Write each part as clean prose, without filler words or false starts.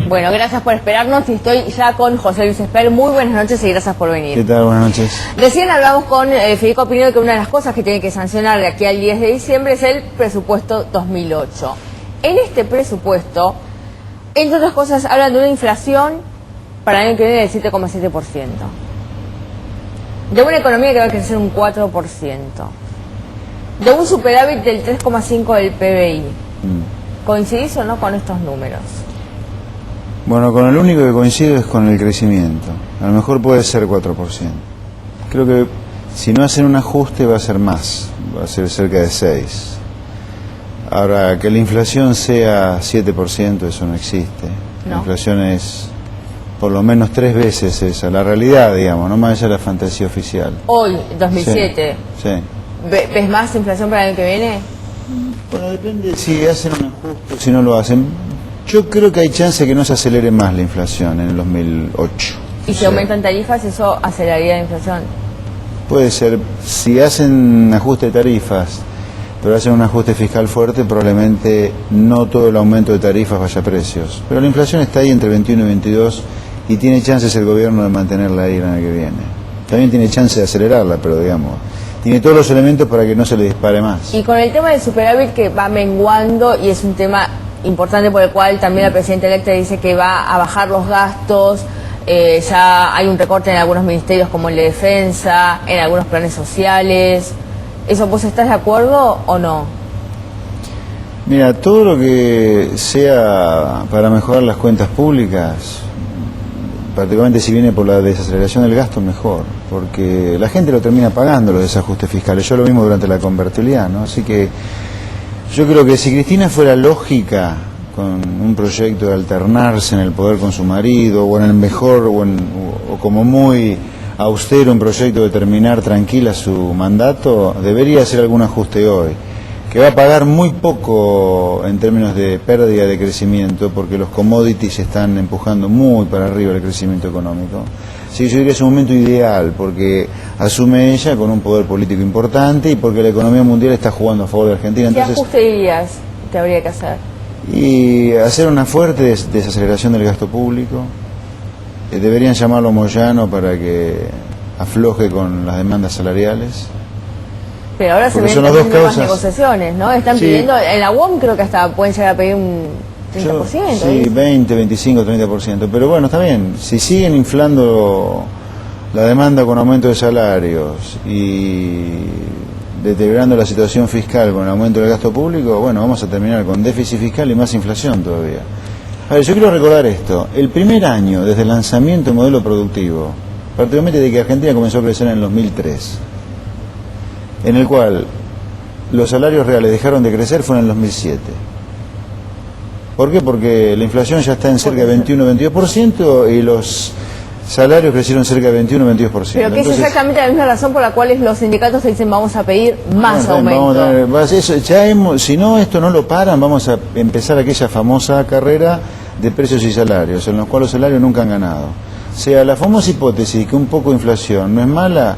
Bueno, gracias por esperarnos y estoy ya con José Luis Esper. Muy buenas noches y gracias por venir. ¿Qué tal? Buenas noches. Recién hablamos con Federico Pinedo que una de las cosas que tiene que sancionar de aquí al 10 de diciembre es el presupuesto 2008. En este presupuesto, entre otras cosas, hablan de una inflación para el año que viene del 7,7%. De una economía que va a crecer un 4%. De un superávit del 3,5% del PBI. ¿Coincidís o no con estos números? Bueno, con el único que coincido es con el crecimiento. A lo mejor puede ser 4%. Creo que si no hacen un ajuste va a ser más, va a ser cerca de 6%. Ahora, que la inflación sea 7%, eso no existe. No. La inflación es por lo menos 3 veces esa, la realidad, digamos, no más allá de la fantasía oficial. Hoy, 2007, Sí. ¿ves más inflación para el año que viene? Bueno, depende si hacen un ajuste o si no lo hacen. Yo creo que hay chance de que no se acelere más la inflación en el 2008. Y si aumentan tarifas, eso aceleraría la inflación. Puede ser, si hacen ajuste de tarifas, pero hacen un ajuste fiscal fuerte, probablemente no todo el aumento de tarifas vaya a precios. Pero la inflación está ahí entre 21 y 22 y tiene chances el gobierno de mantenerla ahí el año que viene. También tiene chance de acelerarla, pero digamos, tiene todos los elementos para que no se le dispare más. Y con el tema del superávit que va menguando y es un tema importante por el cual también la presidenta electa dice que va a bajar los gastos, ya hay un recorte en algunos ministerios como el de defensa, en algunos planes sociales. ¿Eso vos estás de acuerdo o no? Mira, todo lo que sea para mejorar las cuentas públicas, particularmente si viene por la desaceleración del gasto, mejor, porque la gente lo termina pagando los desajustes fiscales. Yo lo mismo durante la convertibilidad, ¿no? Así que yo creo que si Cristina fuera lógica con un proyecto de alternarse en el poder con su marido, o en el mejor, o como muy austero un proyecto de terminar tranquila su mandato, debería hacer algún ajuste hoy, que va a pagar muy poco en términos de pérdida de crecimiento, porque los commodities están empujando muy para arriba el crecimiento económico. Sí, yo diría que es un momento ideal, porque asume ella con un poder político importante y porque la economía mundial está jugando a favor de Argentina. Entonces, ¿qué ajuste dirías que habría que hacer? Y hacer una fuerte desaceleración del gasto público. Deberían llamarlo a Moyano para que afloje con las demandas salariales. Pero ahora Porque se son ven las dos nuevas causas. Negociaciones, ¿no? Están Sí. pidiendo, en la UOM creo que hasta pueden llegar a pedir un 30%. Sí, 20, 25, 30%. Pero bueno, está bien. Si siguen inflando la demanda con aumento de salarios y deteriorando la situación fiscal con el aumento del gasto público, bueno, vamos a terminar con déficit fiscal y más inflación todavía. A ver, yo quiero recordar esto. El primer año desde el lanzamiento del modelo productivo, particularmente de que Argentina comenzó a crecer en el 2003, en el cual los salarios reales dejaron de crecer, fue en el 2007. ¿Por qué? Porque la inflación ya está en cerca de 21-22% y los salarios crecieron cerca de 21-22%. Pero que Entonces, es exactamente la misma razón por la cual los sindicatos dicen vamos a pedir más aumento. Si no, esto no lo paran, vamos a empezar aquella famosa carrera de precios y salarios, en los cuales los salarios nunca han ganado. O sea, la famosa hipótesis que un poco de inflación no es mala,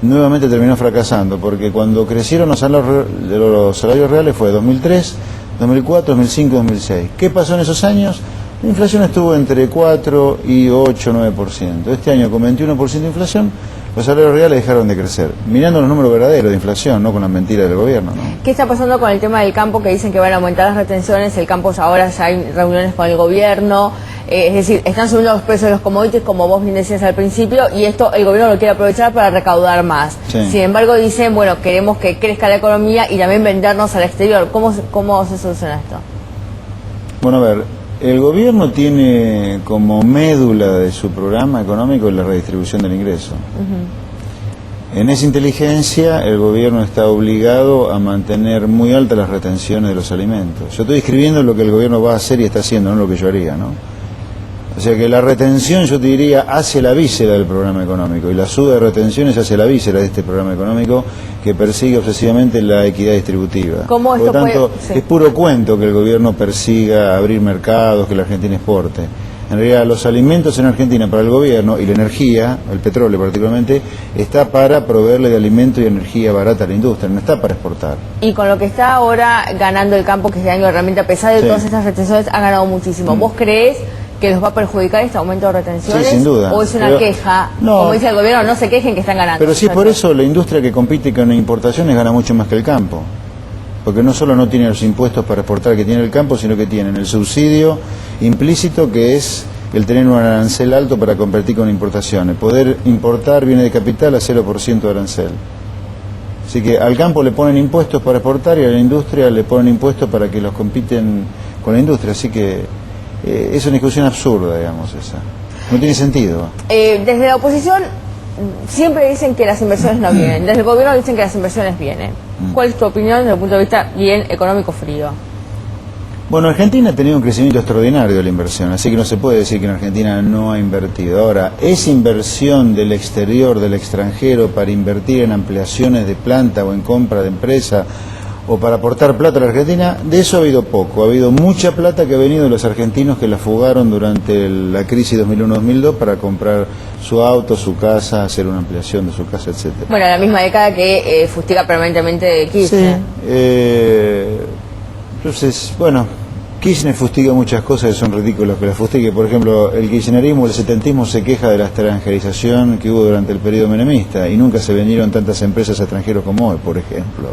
nuevamente terminó fracasando, porque cuando crecieron los salarios reales fue 2003, 2004, 2005, 2006. ¿Qué pasó en esos años? La inflación estuvo entre 4 y 8, 9%. Este año, con 21% de inflación, los salarios reales dejaron de crecer. Mirando los números verdaderos de inflación, no con las mentiras del gobierno, ¿no? ¿Qué está pasando con el tema del campo, que dicen que van a aumentar las retenciones? El campo ahora ya hay reuniones con el gobierno, es decir, están subiendo los precios de los commodities, como vos bien decías al principio, y esto el gobierno lo quiere aprovechar para recaudar más. Sí. Sin embargo, dicen, bueno, queremos que crezca la economía y también vendernos al exterior. ¿Cómo se soluciona esto? Bueno, a ver, el gobierno tiene como médula de su programa económico la redistribución del ingreso. En esa inteligencia, el gobierno está obligado a mantener muy altas las retenciones de los alimentos. Yo estoy describiendo lo que el gobierno va a hacer y está haciendo, no lo que yo haría, ¿no? O sea que la retención, yo te diría, hacia la víscera del programa económico, y la suba de retenciones hacia la víscera de este programa económico que persigue obsesivamente la equidad distributiva. ¿Cómo Por esto lo tanto, puede...? Sí. es puro cuento que el gobierno persiga abrir mercados, que la Argentina exporte. En realidad los alimentos en Argentina para el gobierno y la energía, el petróleo particularmente, está para proveerle de alimento y energía barata a la industria, no está para exportar. Y con lo que está ahora ganando el campo, que este año realmente a pesar de Sí. todas estas retenciones ha ganado muchísimo. ¿Vos creés que los va a perjudicar este aumento de retenciones? Sí, sin duda. ¿O es una Pero- queja? no. Como dice el gobierno, no se quejen que están ganando. Pero si es por eso, la industria que compite con importaciones gana mucho más que el campo. Porque no solo no tiene los impuestos para exportar que tiene el campo, sino que tienen el subsidio implícito, que es el tener un arancel alto para competir con importaciones. Poder importar bienes de capital a 0% de arancel. Así que al campo le ponen impuestos para exportar y a la industria le ponen impuestos para que los compiten con la industria. Así que es una discusión absurda, digamos, esa. No tiene sentido. Desde la oposición siempre dicen que las inversiones no vienen. Desde el gobierno dicen que las inversiones vienen. ¿Cuál es tu opinión desde el punto de vista bien económico frío? Bueno, Argentina ha tenido un crecimiento extraordinario de la inversión, así que no se puede decir que en Argentina no ha invertido. Ahora, ¿es inversión del exterior, del extranjero, para invertir en ampliaciones de planta o en compra de empresa o para aportar plata a la Argentina? De eso ha habido poco. Ha habido mucha plata que ha venido de los argentinos que la fugaron durante la crisis 2001-2002 para comprar su auto, su casa, hacer una ampliación de su casa, etcétera. Bueno, la misma década que fustiga permanentemente de Kirchner. Entonces, bueno, Kirchner fustiga muchas cosas que son ridículas que la fustigue. Por ejemplo, el kirchnerismo, el setentismo se queja de la extranjerización que hubo durante el periodo menemista y nunca se vendieron tantas empresas a extranjeros como hoy, por ejemplo.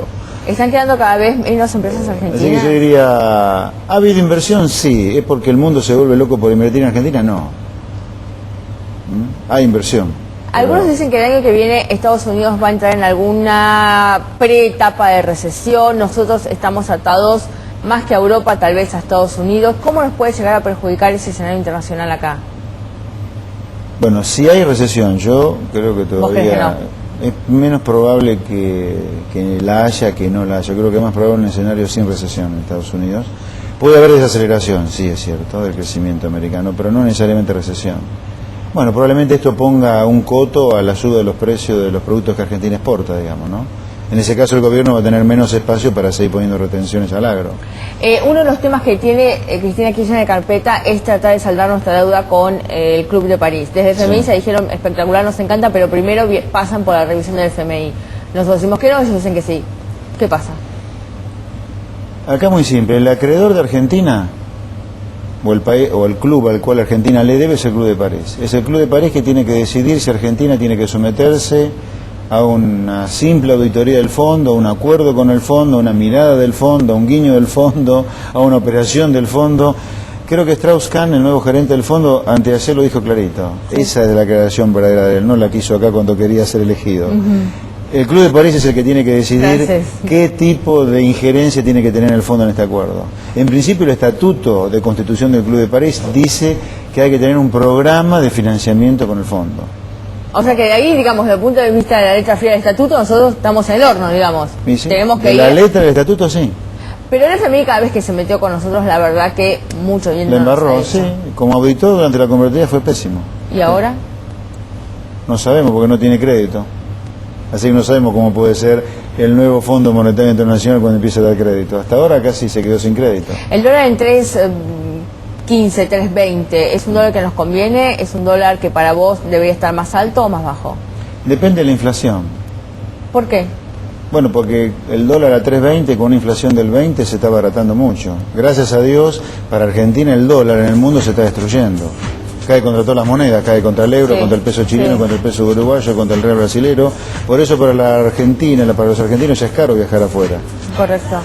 ¿Están quedando cada vez menos empresas Así que argentinas? yo diría, ¿ha habido inversión? Sí. ¿Es porque el mundo se vuelve loco por invertir en Argentina? No. Hay inversión. Algunos dicen que el año que viene Estados Unidos va a entrar en alguna pre-etapa de recesión. Nosotros estamos atados más que a Europa, tal vez a Estados Unidos. ¿Cómo nos puede llegar a perjudicar ese escenario internacional acá? Bueno, si hay recesión, yo creo que ¿Vos crees que todavía es menos probable que la haya que no la haya. Yo creo que es más probable un escenario sin recesión en Estados Unidos. Puede haber desaceleración, sí, es cierto, del crecimiento americano, pero no necesariamente recesión. Bueno, probablemente esto ponga un coto a la suba de los precios de los productos que Argentina exporta, digamos, ¿no? En ese caso el gobierno va a tener menos espacio para seguir poniendo retenciones al agro. Uno de los temas que tiene Cristina Kirchner de carpeta es tratar de saldar nuestra deuda con el Club de París. Desde el FMI se dijeron espectacular, nos encanta, pero primero pasan por la revisión del FMI. Nosotros decimos que no, ellos dicen que sí. ¿Qué pasa? Acá muy simple, el acreedor de Argentina o el país o el club al cual Argentina le debe es el Club de París. Es el Club de París que tiene que decidir si Argentina tiene que someterse a una simple auditoría del fondo, a un acuerdo con el fondo, a una mirada del fondo, a un guiño del fondo, a una operación del fondo. Creo que Strauss-Kahn, el nuevo gerente del fondo, anteayer lo dijo clarito. Sí. Esa es la aclaración verdadera de él, no la quiso acá cuando quería ser elegido. El Club de París es el que tiene que decidir qué tipo de injerencia tiene que tener el fondo en este acuerdo. En principio, el estatuto de constitución del Club de París dice que hay que tener un programa de financiamiento con el fondo. O sea que de ahí, digamos, desde el punto de vista de la letra fría del estatuto, nosotros estamos en el horno, digamos. ¿Sí? Tenemos que de ir... la letra del estatuto, sí. Pero el FMI cada vez que se metió con nosotros, la verdad que mucho bien le nos embarró, ha hecho. sí. Como auditor durante la convertida fue pésimo. ¿Y ahora? No sabemos porque no tiene crédito. Así que no sabemos cómo puede ser el nuevo Fondo Monetario Internacional cuando empiece a dar crédito. Hasta ahora casi se quedó sin crédito. El dólar en 3.15, 3.20, ¿es un dólar que nos conviene? ¿Es un dólar que para vos debería estar más alto o más bajo? Depende de la inflación. ¿Por qué? Bueno, porque el dólar a 3.20 con una inflación del 20 se está abaratando mucho. Gracias a Dios, para Argentina el dólar en el mundo se está destruyendo. Cae contra todas las monedas, cae contra el euro, contra el peso chileno, contra el peso uruguayo, contra el real brasilero. Por eso para la Argentina, para los argentinos ya es caro viajar afuera. Correcto.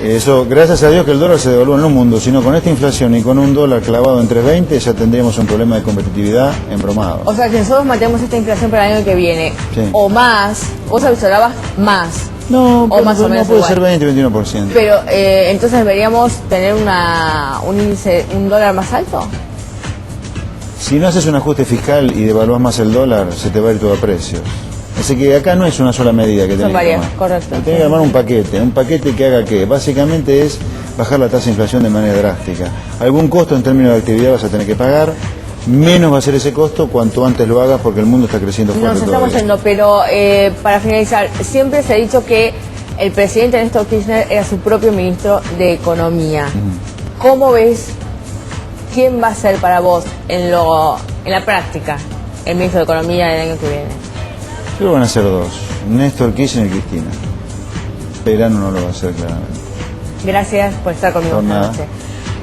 Eso, gracias a Dios que el dólar se devalúa en el mundo, sino con esta inflación y con un dólar clavado en 3.20 ya tendríamos un problema de competitividad embromado. O sea que nosotros mantenemos esta inflación para el año que viene, Sí. o más, vos avisorabas más. No, o más o menos puede igual. ser 20-21%. Pero entonces deberíamos tener un índice, un dólar más alto. Si no haces un ajuste fiscal y devaluás más el dólar, se te va a ir todo a precios. Así que acá no es una sola medida que tenés Son varias, que tomar. correcto. Tenés que armar un paquete que haga que básicamente es bajar la tasa de inflación de manera drástica. Algún costo en términos de actividad vas a tener que pagar, menos va a ser ese costo cuanto antes lo hagas porque el mundo está creciendo fuerte Nos estamos todavía. yendo, pero para finalizar, siempre se ha dicho que el presidente Néstor Kirchner era su propio ministro de Economía. ¿Cómo ves ¿quién va a ser para vos en la práctica el ministro de Economía del año que viene? Creo que van a ser dos, Néstor Kirchner y Cristina. Perano no lo va a hacer claramente. Gracias por estar conmigo Por esta nada. noche.